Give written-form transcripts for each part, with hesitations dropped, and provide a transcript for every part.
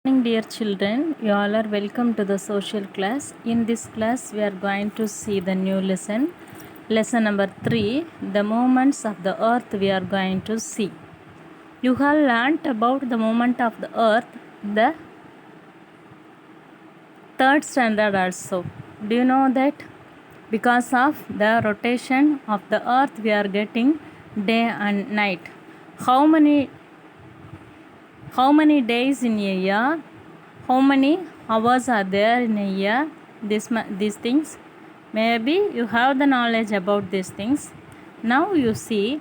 Morning, dear children. You all are welcome to the social class. In this class, we are going to see the new lesson. Lesson number 3, the movements of the earth we are going to see. You have learnt about the movement of the earth, the third standard also. Do you know that? Because of the rotation of the earth, we are getting day and night. How many days in a year? How many hours are there in a year? These things. Maybe you have the knowledge about these things. Now you see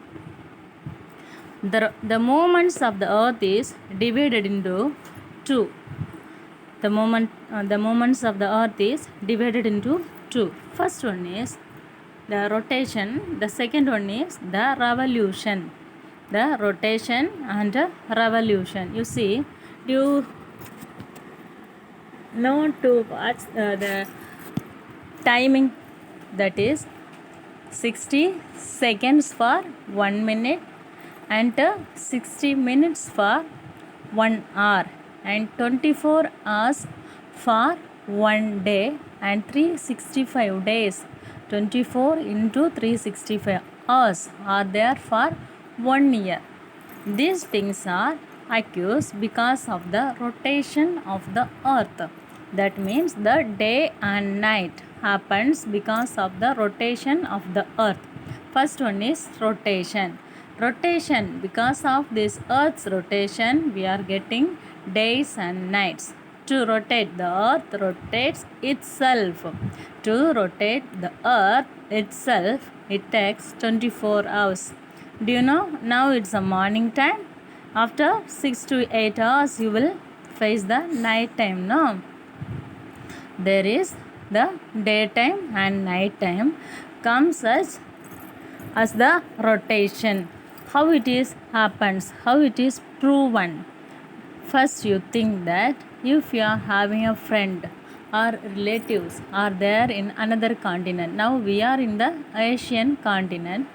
the moments of the earth is divided into two. The moments of the earth is divided into two. First one is the rotation. The second one is the revolution. The rotation and revolution. You see, you know to watch the timing, that is 60 seconds for 1 minute and 60 minutes for 1 hour and 24 hours for 1 day and 365 days. 24 into 365 hours are there for 1 year. These things are occurs because of the rotation of the earth. That means the day and night happens because of the rotation of the earth. First one is rotation. Rotation, because of this earth's rotation, we are getting days and nights. To rotate, the earth rotates itself. To rotate the earth itself, it takes 24 hours. Do you know? Now it's a morning time. After 6 to 8 hours, you will face the night time. No? There is the daytime and night time comes as the rotation. How it is happens, how it is proven. First, you think that if you are having a friend or relatives are there in another continent. Now we are in the Asian continent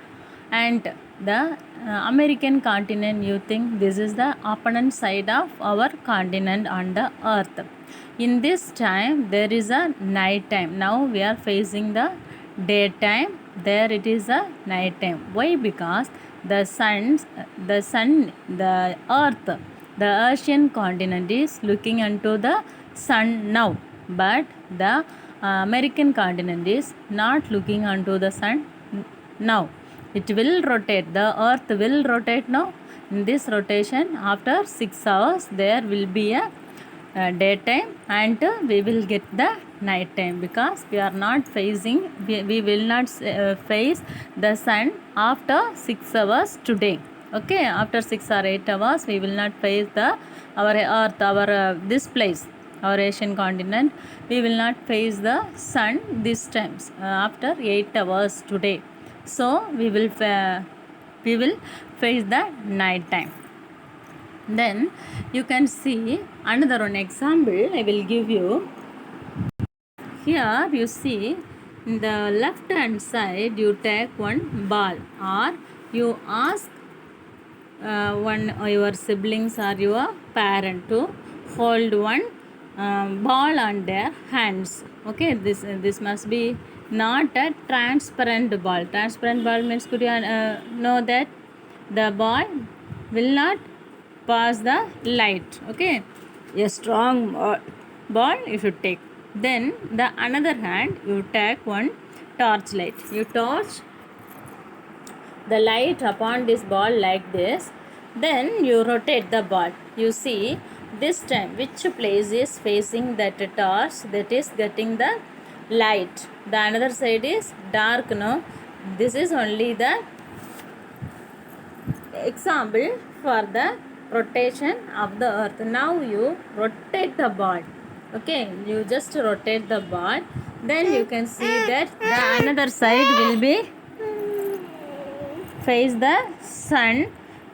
and the American continent, you think this is the opponent side of our continent on the earth. In this time there is a night time. Now we are facing the daytime, there it is a night time. Why? Because the earth, the Asian continent is looking into the sun now, but the American continent is not looking onto the sun now. It will rotate, the earth will rotate now. In this rotation, after 6 hours there will be a daytime and we will get the night time, because we are not facing, we will not face the sun after 6 hours today. Okay, after 6 or 8 hours we will not face the our earth, our this place, our Asian continent. We will not face the sun this times after 8 hours today. So we will face the night time. Then you can see another one example I will give you. Here you see, in the left hand side you take one ball, or you ask one your siblings or your parent to hold one ball on their hands. Okay, this must be not a transparent ball. Transparent ball means, could you know that the ball will not pass the light. Okay, a strong ball you should take. Then the another hand you take one torch light. You torch the light upon this ball like this. Then you rotate the ball. You see, this time which place is facing that torch, that is getting the light. The another side is dark. No, this is only the example for the rotation of the earth. Now you rotate the ball. Okay, you just rotate the ball. Then you can see that the another side will be face the sun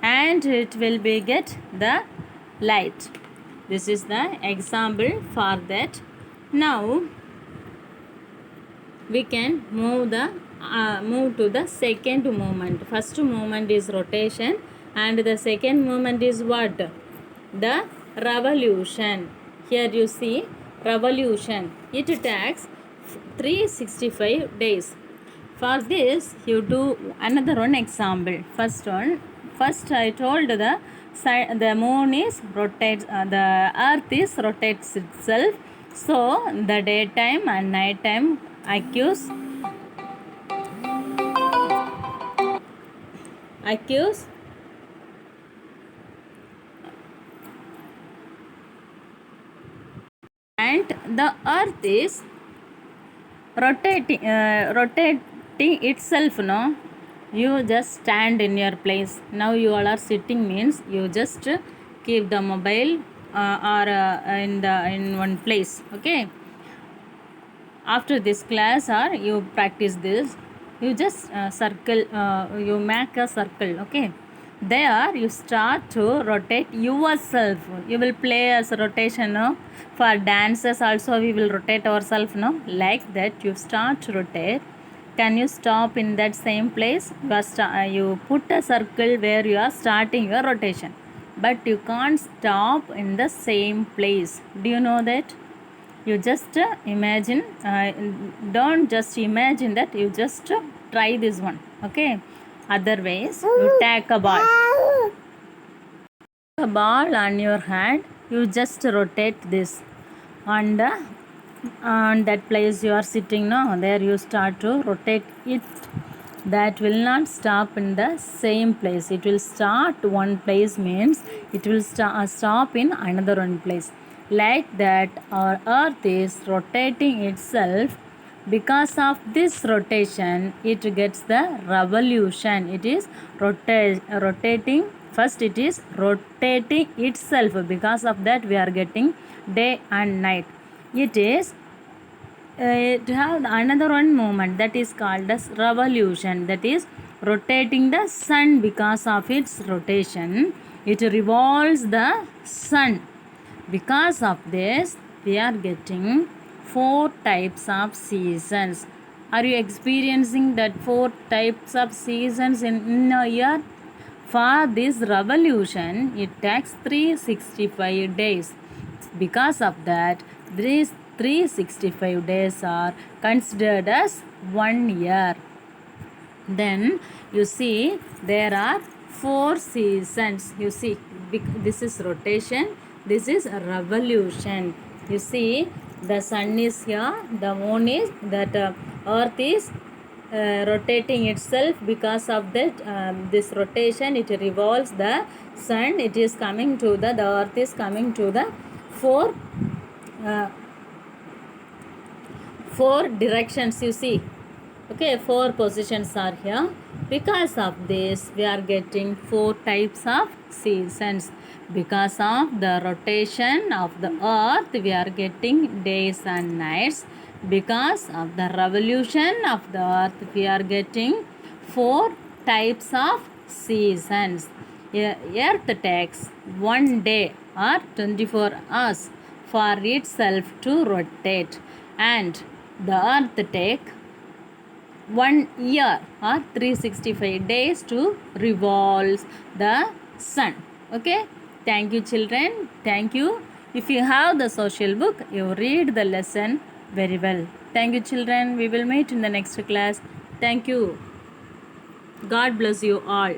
and it will be get the light. This is the example for that. Now we can move to the second movement. First movement is rotation and the second movement is what? The revolution. Here you see revolution. It takes 365 days. For this, you do another one example. First I told the moon is rotates, the earth is rotates itself. So the daytime and nighttime accuse and the earth is rotating itself. No, you just stand in your place. Now you all are sitting means you just keep the mobile or in one place. Okay, after this class or you practice this, you just circle, you make a circle. Okay, there you start to rotate yourself. You will play as a rotation. No, for dances also we will rotate ourselves. No, like that you start to rotate. Can you stop in that same place? You put a circle where you are starting your rotation, but you can't stop in the same place. Do you know that? You just imagine, don't just imagine that, you just try this one. Okay, otherwise you take a ball on your hand, you just rotate this and on that place you are sitting. No, there you start to rotate it. That will not stop in the same place. It will start one place means it will stop in another one place. Like that our earth is rotating itself. Because of this rotation it gets the revolution. It is rotating. First it is rotating itself. Because of that we are getting day and night. It is it have another one movement that is called as revolution. That is rotating the sun. Because of its rotation it revolves the sun. Because of this we are getting 4 types of seasons. Are you experiencing that 4 types of seasons in a year? For this revolution it takes 365 days. Because of that these 365 days are considered as 1 year. Then you see there are 4 seasons. You see, this is rotation, this is a revolution. You see the sun is here, the moon is that, earth is rotating itself. Because of that this rotation it revolves the sun. It is coming to the earth is coming to the 4 directions. You see, okay, 4 positions are here. Because of this we are getting 4 types of seasons. Because of the rotation of the earth we are getting days and nights. Because of the revolution of the earth we are getting 4 types of seasons. Earth takes 1 day or 24 hours for itself to rotate, and the earth take 1 year or 365 days to revolve the sun. Okay, thank you children, thank you. If you have the social book, you read the lesson very well. Thank you children, we will meet in the next class. Thank you. God bless you all.